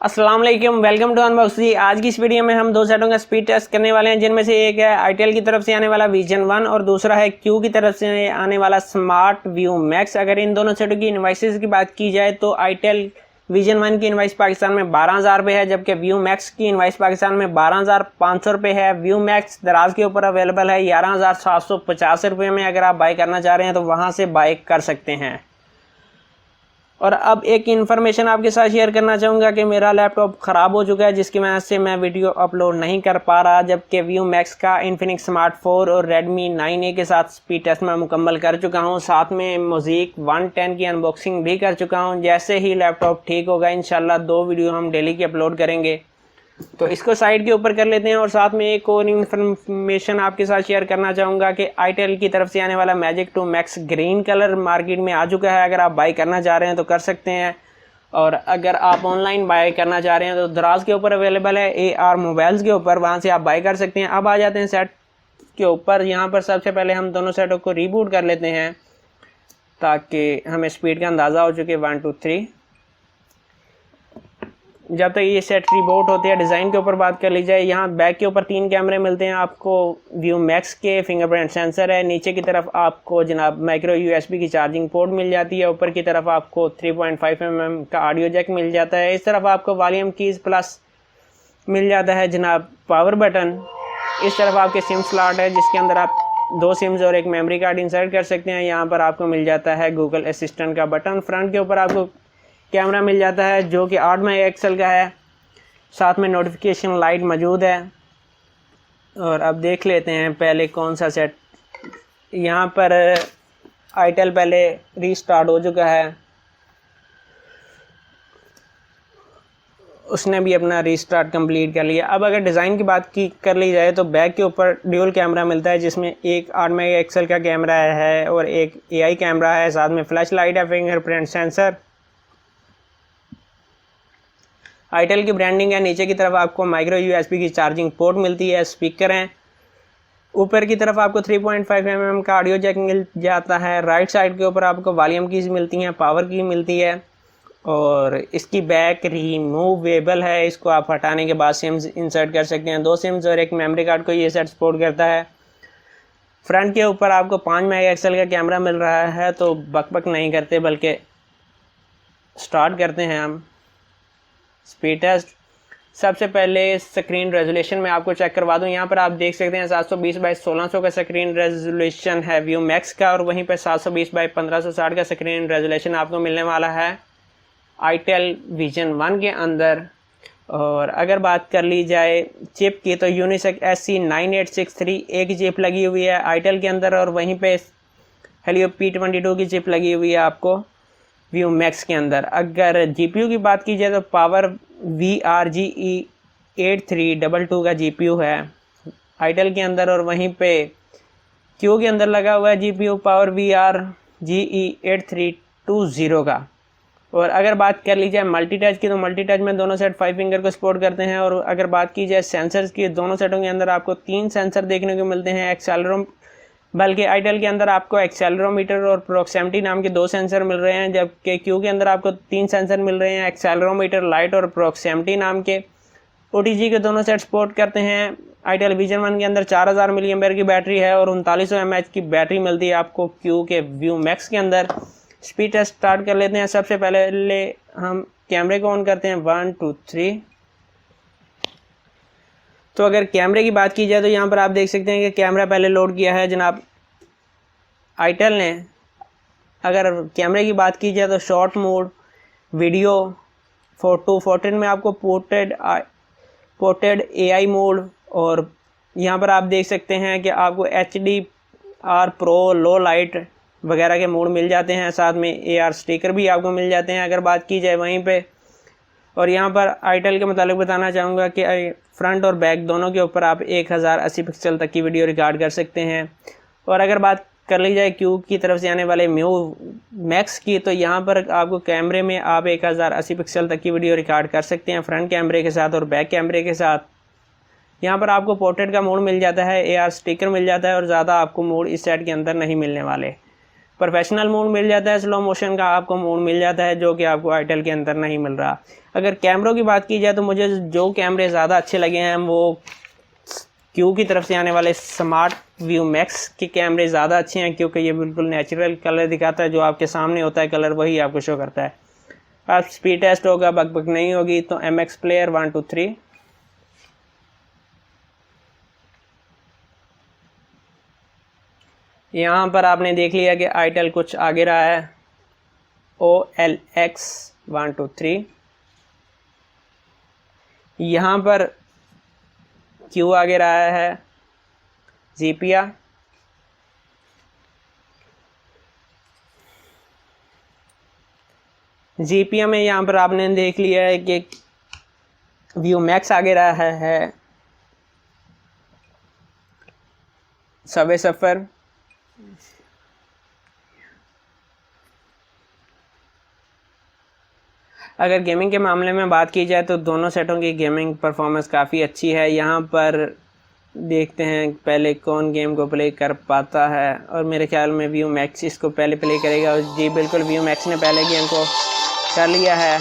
अस्सलाम वालेकुम, welcome to unboxing. आज की इस वीडियो में हम दो सेटों का स्पीड टेस्ट करने वाले हैं, जिनमें से एक है आईटेल की तरफ से आने वाला विजन 1 और दूसरा है क्यू की तरफ से आने वाला स्मार्ट व्यू मैक्स। अगर इन दोनों सेटों की इनवाइसेस की बात की जाए तो आईटेल विजन 1 की इनवाइस पाकिस्तान में 12,000 रुपये है, जबकि व्यू मैक्स की इनवाइस पाकिस्तान में 12,500 रुपये है। व्यू मैक्स दराज के ऊपर अवेलेबल है 11,750 रुपये में। अगर आप बाय करना चाह रहे हैं तो वहाँ से बाय कर सकते हैं। और अब एक इन्फॉर्मेशन आपके साथ शेयर करना चाहूँगा कि मेरा लैपटॉप ख़राब हो चुका है, जिसकी वजह से मैं वीडियो अपलोड नहीं कर पा रहा, जबकि व्यू मैक्स का इन्फिनिक्स स्मार्ट 4 और रेडमी 9A के साथ स्पीड टेस्ट मैं मुकम्मल कर चुका हूँ। साथ में मोज़ीक 110 की अनबॉक्सिंग भी कर चुका हूँ। जैसे ही लैपटॉप ठीक होगा इंशाल्लाह 2 वीडियो हम डेली की अपलोड करेंगे। तो इसको साइड के ऊपर कर लेते हैं। और साथ में एक और इन्फॉर्मेशन आपके साथ शेयर करना चाहूँगा कि आईटेल की तरफ से आने वाला magic 2 max green colour market में आ चुका है। अगर आप बाय करना चाह रहे हैं तो कर सकते हैं, और अगर आप ऑनलाइन बाय करना चाह रहे हैं तो दराज के ऊपर अवेलेबल है, AR मोबाइल्स के ऊपर, वहाँ से आप बाय कर सकते हैं। अब आ जाते हैं सेट के ऊपर। यहाँ पर सबसे पहले हम दोनों सेटों को रीबूट कर लेते हैं ताकि हमें स्पीड का अंदाज़ा हो चुके। 1 2 3। जब तक ये सेट रिबूट होते हैं, डिज़ाइन के ऊपर बात कर ली जाए, यहाँ बैक के ऊपर 3 कैमरे मिलते हैं आपको व्यू मैक्स के। फिंगरप्रिंट सेंसर है। नीचे की तरफ आपको जनाब माइक्रो USB की चार्जिंग पोर्ट मिल जाती है। ऊपर की तरफ आपको 3.5 mm का ऑडियो जैक मिल जाता है। इस तरफ आपको वॉल्यूम कीज़ प्लस मिल जाता है जनाब पावर बटन। इस तरफ आपके सिम स्लॉट है, जिसके अंदर आप 2 सिम्स और एक मेमोरी कार्ड इंसर्ट कर सकते हैं। यहाँ पर आपको मिल जाता है गूगल असिस्टेंट का बटन। फ्रंट के ऊपर आपको कैमरा मिल जाता है जो कि 8 मेगापिक्सल का है। साथ में नोटिफिकेशन लाइट मौजूद है। और अब देख लेते हैं पहले कौन सा सेट। यहाँ पर आईटेल पहले रीस्टार्ट हो चुका है, उसने भी अपना रीस्टार्ट कंप्लीट कर लिया। अब अगर डिज़ाइन की बात की कर ली जाए तो बैक के ऊपर ड्यूल कैमरा मिलता है, जिसमें एक 8 मेगापिक्सल का कैमरा है और एक AI कैमरा है। साथ में फ्लैश लाइट है, फिंगरप्रिंट सेंसर, आईटेल की ब्रांडिंग है। नीचे की तरफ आपको माइक्रो USB की चार्जिंग पोर्ट मिलती है। स्पीकर हैं। ऊपर की तरफ आपको 3.5 mm का ऑडियो जैक मिल जाता है। राइट साइड के ऊपर आपको वॉल्यूम कीज मिलती हैं, पावर की मिलती है, और इसकी बैक रिमूवेबल है। इसको आप हटाने के बाद सिम्स इंसर्ट कर सकते हैं। 2 सिम्स और एक मेमोरी कार्ड को ये सेट सपोर्ट करता है। फ्रंट के ऊपर आपको 5 मेगापिक्सल का कैमरा मिल रहा है। तो बक नहीं करते, बल्कि स्टार्ट करते हैं हम स्पीड टेस्ट। सबसे पहले स्क्रीन रेजोल्यूशन में आपको चेक करवा दूं। यहाँ पर आप देख सकते हैं 720x1600 का स्क्रीन रेजोल्यूशन है व्यू मैक्स का, और वहीं पर 720x1560 का स्क्रीन रेजोल्यूशन आपको मिलने वाला है आईटेल विजन 1 के अंदर। और अगर बात कर ली जाए चिप की तो यूनिसेक SC9863 एक चिप लगी हुई है आईटेल के अंदर, और वहीं पे हेलियो P22 की चिप लगी हुई है आपको व्यू मैक्स के अंदर। अगर GPU की बात की जाए तो पावर VRGE8322 का GPU है आईटेल के अंदर, और वहीं पे क्यू के अंदर लगा हुआ है GPU पावर VRGE8320 का। और अगर बात कर ली जाए मल्टी टच की तो मल्टी टच में दोनों सेट 5 फिंगर को सपोर्ट करते हैं। और अगर बात की जाए सेंसर्स की, दोनों सेटों के अंदर आपको 3 सेंसर देखने को मिलते हैं। बल्कि आईटेल के अंदर आपको एक्सेलरोमीटर और प्रॉक्सिमिटी नाम के 2 सेंसर मिल रहे हैं, जबकि क्यू के अंदर आपको 3 सेंसर मिल रहे हैं, एक्सेलरोमीटर, लाइट और प्रॉक्सिमिटी नाम के। OTG के दोनों सेट सपोर्ट करते हैं। आईटेल विजन 1 के अंदर 4000 mAh की बैटरी है और 3900 mAh की बैटरी मिलती है आपको क्यू के व्यू मैक्स के अंदर। स्पीड टेस्ट स्टार्ट कर लेते हैं। सबसे पहले हम कैमरे को ऑन करते हैं। 1 2 3। तो अगर कैमरे की बात की जाए तो यहाँ पर आप देख सकते हैं कि कैमरा पहले लोड किया है जनाब आईटेल ने। अगर कैमरे की बात की जाए तो शॉर्ट मोड, वीडियो, फोटो, फोर्ट्रेट में आपको पोर्ट्रेट AI मोड, और यहाँ पर आप देख सकते हैं कि आपको HDR प्रो, लो लाइट वगैरह के मोड मिल जाते हैं। साथ में AR स्टिकर भी आपको मिल जाते हैं अगर बात की जाए वहीं पे। और यहाँ पर आईटेल के मुतालिक बताना चाहूँगा कि फ्रंट और बैक दोनों के ऊपर आप 1080 पिक्सल तक की वीडियो रिकॉर्ड कर सकते हैं। और अगर बात कर ली जाए क्यू की तरफ से आने वाले व्यू मैक्स की, तो यहाँ पर आपको कैमरे में आप 1080 पिक्सल तक की वीडियो रिकॉर्ड कर सकते हैं फ्रंट कैमरे के साथ और बैक कैमरे के साथ। यहाँ पर आपको पोर्ट्रेट का मोड मिल जाता है, AR स्टिकर मिल जाता है, और ज़्यादा आपको मोड इस सेट के अंदर नहीं मिलने वाले। प्रोफेशनल मोड मिल जाता है, स्लो मोशन का आपको मोड मिल जाता है, जो कि आपको आईटेल के अंदर नहीं मिल रहा। अगर कैमरों की बात की जाए तो मुझे जो कैमरे ज़्यादा अच्छे लगे हैं वो क्यू की तरफ से आने वाले स्मार्ट व्यू मैक्स के कैमरे ज़्यादा अच्छे हैं, क्योंकि ये बिल्कुल नेचुरल कलर दिखाता है, जो आपके सामने होता है कलर वही आपको शो करता है। अब स्पीड टेस्ट होगा, बकबक नहीं होगी। तो MX प्लेयर 1 2 3, यहाँ पर आपने देख लिया कि आईटेल कुछ आगे रहा है। OLX 1 2 3, यहाँ पर क्यू आगे रहा है। जीपिया में यहाँ पर आपने देख लिया है कि व्यू मैक्स आगे रहा है। सबवे सफ़र, अगर गेमिंग के मामले में बात की जाए तो दोनों सेटों की गेमिंग परफॉर्मेंस काफ़ी अच्छी है। यहाँ पर देखते हैं पहले कौन गेम को प्ले कर पाता है, और मेरे ख्याल में व्यू मैक्स इसको पहले प्ले करेगा। और जी बिल्कुल, व्यू मैक्स ने पहले गेम को कर लिया है।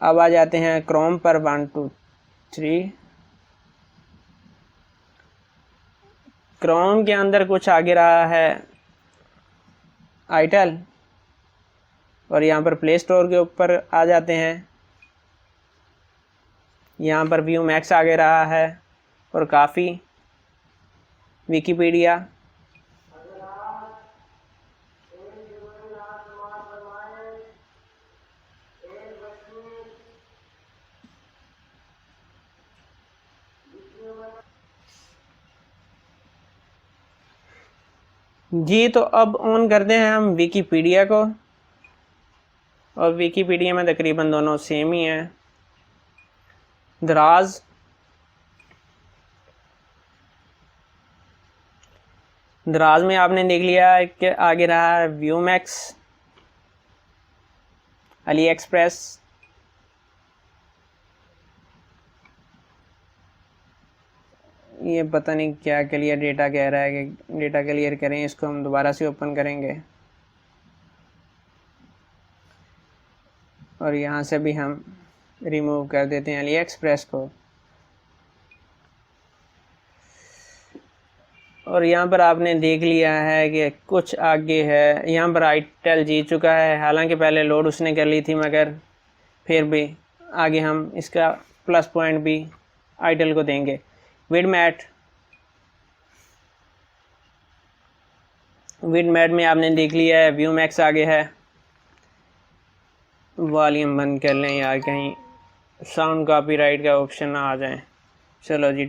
अब आ जाते हैं क्रोम पर 1 2 3। क्रोम के अंदर कुछ आगे रहा है आईटेल, और यहाँ पर प्ले स्टोर के ऊपर आ जाते हैं। यहाँ पर व्यू मैक्स आगे रहा है और काफ़ी विकिपीडिया। जी तो अब ऑन करते हैं हम विकिपीडिया को, और विकिपीडिया में तकरीबन दोनों सेम ही हैं। दराज, दराज में आपने देख लिया है कि आगे रहा है व्यू मैक्स। अली एक्सप्रेस, ये पता नहीं क्या क्लियर डेटा कह रहा है कि डेटा क्लियर करें, इसको हम दोबारा से ओपन करेंगे और यहाँ से भी हम रिमूव कर देते हैं अली एक्सप्रेस को। और यहाँ पर आपने देख लिया है कि कुछ आगे है। यहाँ पर आईटेल जीत चुका है, हालांकि पहले लोड उसने कर ली थी, मगर फिर भी आगे हम इसका प्लस पॉइंट भी आईटेल को देंगे। विडमैट में आपने देख लिया है व्यू मैक्स आगे है। वॉल्यूम बंद कर लें यार, कहीं साउंड कॉपीराइट का ऑप्शन ना आ जाए। चलो जी,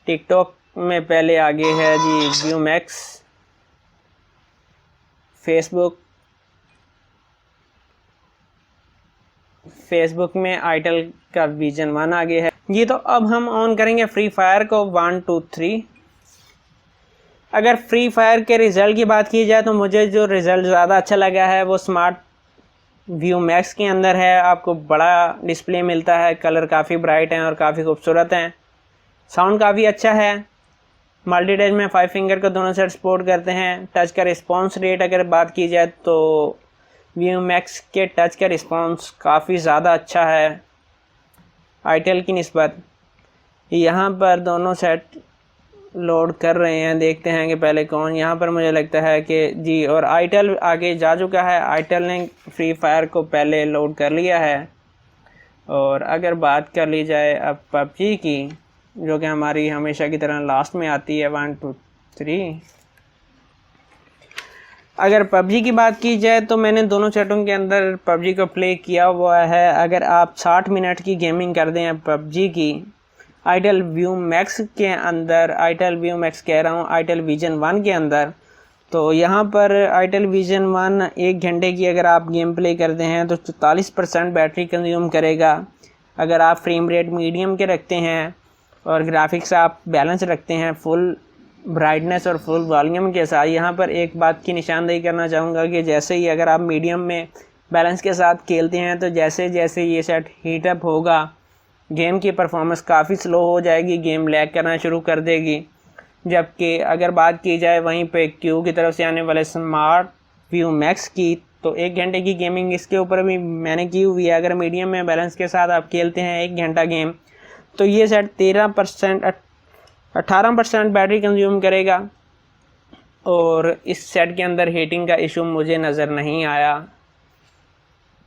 टिकटॉक में पहले आगे है जी व्यू मैक्स। फेसबुक में आईटेल का विजन 1 आगे है जी। तो अब हम ऑन करेंगे फ्री फायर को 1 2 3। अगर फ्री फायर के रिज़ल्ट की बात की जाए तो मुझे जो रिज़ल्ट ज़्यादा अच्छा लगा है वो स्मार्ट व्यू मैक्स के अंदर है। आपको बड़ा डिस्प्ले मिलता है, कलर काफ़ी ब्राइट हैं और काफ़ी खूबसूरत हैं, साउंड काफ़ी अच्छा है। मल्टी टच में 5 फिंगर को दोनों साइड सपोर्ट करते हैं। टच का रिस्पॉन्स रेट अगर बात की जाए तो व्यू मैक्स के टच का रिस्पॉन्स काफ़ी ज़्यादा अच्छा है आईटेल की निस्बत। यहाँ पर दोनों सेट लोड कर रहे हैं, देखते हैं कि पहले कौन। यहाँ पर मुझे लगता है कि जी, और आईटेल आगे जा चुका है। आईटेल ने फ्री फायर को पहले लोड कर लिया है। और अगर बात कर ली जाए अब पबजी की, जो कि हमारी हमेशा की तरह लास्ट में आती है 1 2 3। अगर पबजी की बात की जाए तो मैंने दोनों सेटों के अंदर पबजी को प्ले किया हुआ है। अगर आप 60 मिनट की गेमिंग कर दें पबजी की आईटेल व्यू मैक्स के अंदर, आईटेल व्यू मैक्स कह रहा हूँ, आईटेल विजन 1 के अंदर, तो यहाँ पर आईटेल विजन 1 1 घंटे की अगर आप गेम प्ले करते हैं तो 44% बैटरी कंज्यूम करेगा। अगर आप फ्रेम रेट मीडियम के रखते हैं और ग्राफिक्स आप बैलेंस रखते हैं फुल ब्राइटनेस और फुल वॉल्यूम के साथ, यहाँ पर एक बात की निशानदेही करना चाहूँगा कि जैसे ही अगर आप मीडियम में बैलेंस के साथ खेलते हैं तो जैसे जैसे ये सेट हीटअप होगा गेम की परफॉर्मेंस काफ़ी स्लो हो जाएगी, गेम लैग करना शुरू कर देगी। जबकि अगर बात की जाए वहीं पे क्यू की तरफ से आने वाले स्मार्ट व्यू मैक्स की, तो 1 घंटे की गेमिंग इसके ऊपर भी मैंने की हुई है। अगर मीडियम में बैलेंस के साथ आप खेलते हैं 1 घंटा गेम, तो ये सेट 18% बैटरी कंज्यूम करेगा। और इस सेट के अंदर हीटिंग का इशू मुझे नज़र नहीं आया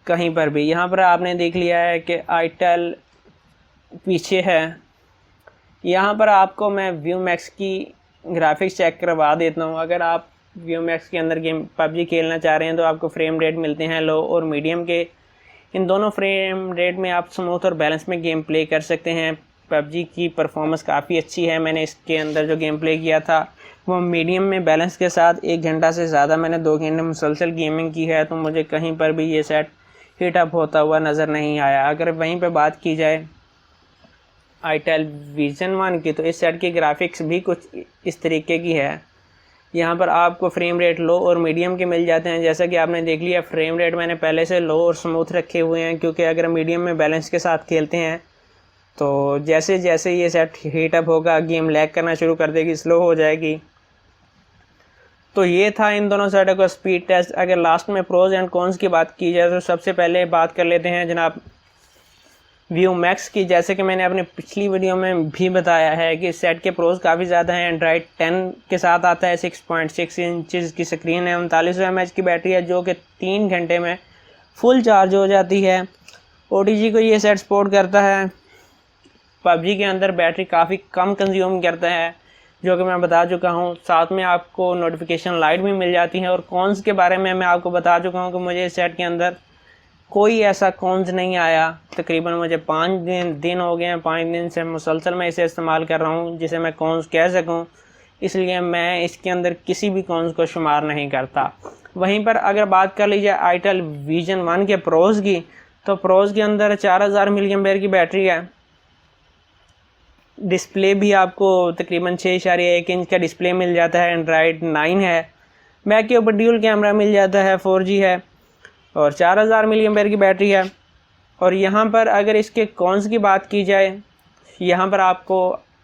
कहीं पर भी। यहाँ पर आपने देख लिया है कि आईटेल पीछे है। यहाँ पर आपको मैं व्यू मैक्स की ग्राफिक्स चेक करवा देता हूँ। अगर आप व्यू मैक्स के अंदर गेम पबजी खेलना चाह रहे हैं तो आपको फ्रेम रेट मिलते हैं लो और मीडियम के। इन दोनों फ्रेम रेट में आप स्मूथ और बैलेंस में गेम प्ले कर सकते हैं। पबजी की परफॉर्मेंस काफ़ी अच्छी है। मैंने इसके अंदर जो गेम प्ले किया था वो मीडियम में बैलेंस के साथ 1 घंटा से ज़्यादा मैंने 2 घंटे मुसलसल गेमिंग की है, तो मुझे कहीं पर भी ये सेट हीट अप होता हुआ नज़र नहीं आया। अगर वहीं पे बात की जाए आईटेल विजन 1 की, तो इस सेट की ग्राफिक्स भी कुछ इस तरीके की है। यहाँ पर आपको फ्रेम रेट लो और मीडियम के मिल जाते हैं। जैसा कि आपने देख लिया, फ्रेम रेट मैंने पहले से लो और स्मूथ रखे हुए हैं, क्योंकि अगर मीडियम में बैलेंस के साथ खेलते हैं तो जैसे जैसे ये सेट हीट अप होगा गेम लैग करना शुरू कर देगी, स्लो हो जाएगी। तो ये था इन दोनों सेटों का स्पीड टेस्ट। अगर लास्ट में प्रोज एंड कॉन्स की बात की जाए तो सबसे पहले बात कर लेते हैं जनाब व्यू मैक्स की। जैसे कि मैंने अपनी पिछली वीडियो में भी बताया है कि इस सेट के प्रोज काफ़ी ज़्यादा हैं। एंड्रॉइड 10 के साथ आता है, 6.6 इंचज़ की स्क्रीन है, 3900 mAh की बैटरी है, जो कि 3 घंटे में फुल चार्ज हो जाती है। OTG को ये सेट सपोर्ट करता है। पबजी के अंदर बैटरी काफ़ी कम कंज्यूम करता है, जो कि मैं बता चुका हूँ। साथ में आपको नोटिफिकेशन लाइट भी मिल जाती है। और कॉन्स के बारे में मैं आपको बता चुका हूँ कि मुझे इस सेट के अंदर कोई ऐसा कॉन्स नहीं आया। तकरीबन मुझे 5 दिन हो गए हैं, 5 दिन से मुसलसल मैं इसे इस्तेमाल कर रहा हूँ जिसे मैं कॉन्स कह सकूँ, इसलिए मैं इसके अंदर किसी भी कॉन्स को शुमार नहीं करता। वहीं पर अगर बात कर लीजिए आईटेल विजन 1 के प्रोज की, तो प्रोज के अंदर 4000 mAh की बैटरी है। डिस्प्ले भी आपको तकरीबन 6.1 इंच का डिस्प्ले मिल जाता है। एंड्रॉइड 9 है। बैक के ऊपर ड्यूल कैमरा मिल जाता है, 4G है और 4000 mAh की बैटरी है। और यहाँ पर अगर इसके कॉन्स की बात की जाए, यहाँ पर आपको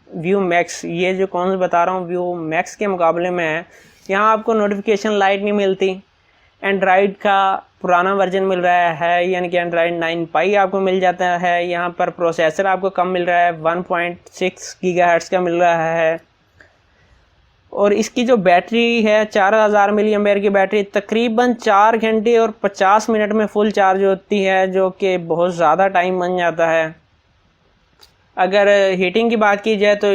व्यू मैक्स, ये जो कॉन्स बता रहा हूँ व्यू मैक्स के मुकाबले में है। यहाँ आपको नोटिफिकेशन लाइट नहीं मिलती। एंड्रॉइड का पुराना वर्जन मिल रहा है, यानी कि एंड्रॉइड 9 पाई आपको मिल जाता है। यहाँ पर प्रोसेसर आपको कम मिल रहा है, 1.6 GHz का मिल रहा है। और इसकी जो बैटरी है 4000 mAh की बैटरी तकरीबन 4 घंटे और 50 मिनट में फुल चार्ज होती है, जो कि बहुत ज़्यादा टाइम बन जाता है। अगर हीटिंग की बात की जाए तो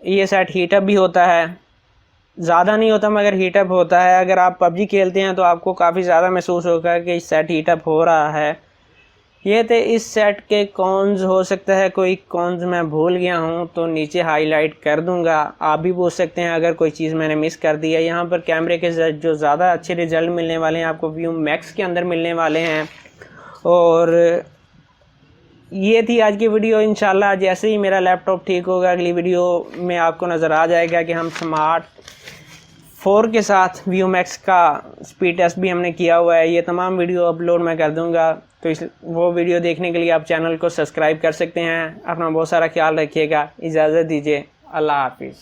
ये सेट हीटअप भी होता है, ज़्यादा नहीं होता मगर हीटअप होता है। अगर आप पबजी खेलते हैं तो आपको काफ़ी ज़्यादा महसूस होगा कि इस सेट हीटअप हो रहा है। ये थे इस सेट के कॉन्स। हो सकता है कोई कॉन्स मैं भूल गया हूँ तो नीचे हाईलाइट कर दूंगा, आप भी पूछ सकते हैं अगर कोई चीज़ मैंने मिस कर दी है। यहाँ पर कैमरे के जो ज़्यादा अच्छे रिजल्ट मिलने वाले हैं आपको व्यू मैक्स के अंदर मिलने वाले हैं। और ये थी आज की वीडियो। इंशाल्लाह जैसे ही मेरा लैपटॉप ठीक होगा अगली वीडियो में आपको नज़र आ जाएगा कि हम स्मार्ट 4 के साथ व्यू मैक्स का स्पीड टेस्ट भी हमने किया हुआ है। ये तमाम वीडियो अपलोड मैं कर दूंगा, तो वो वीडियो देखने के लिए आप चैनल को सब्सक्राइब कर सकते हैं। अपना बहुत सारा ख्याल रखिएगा। इजाज़त दीजिए। अल्लाह हाफिज़।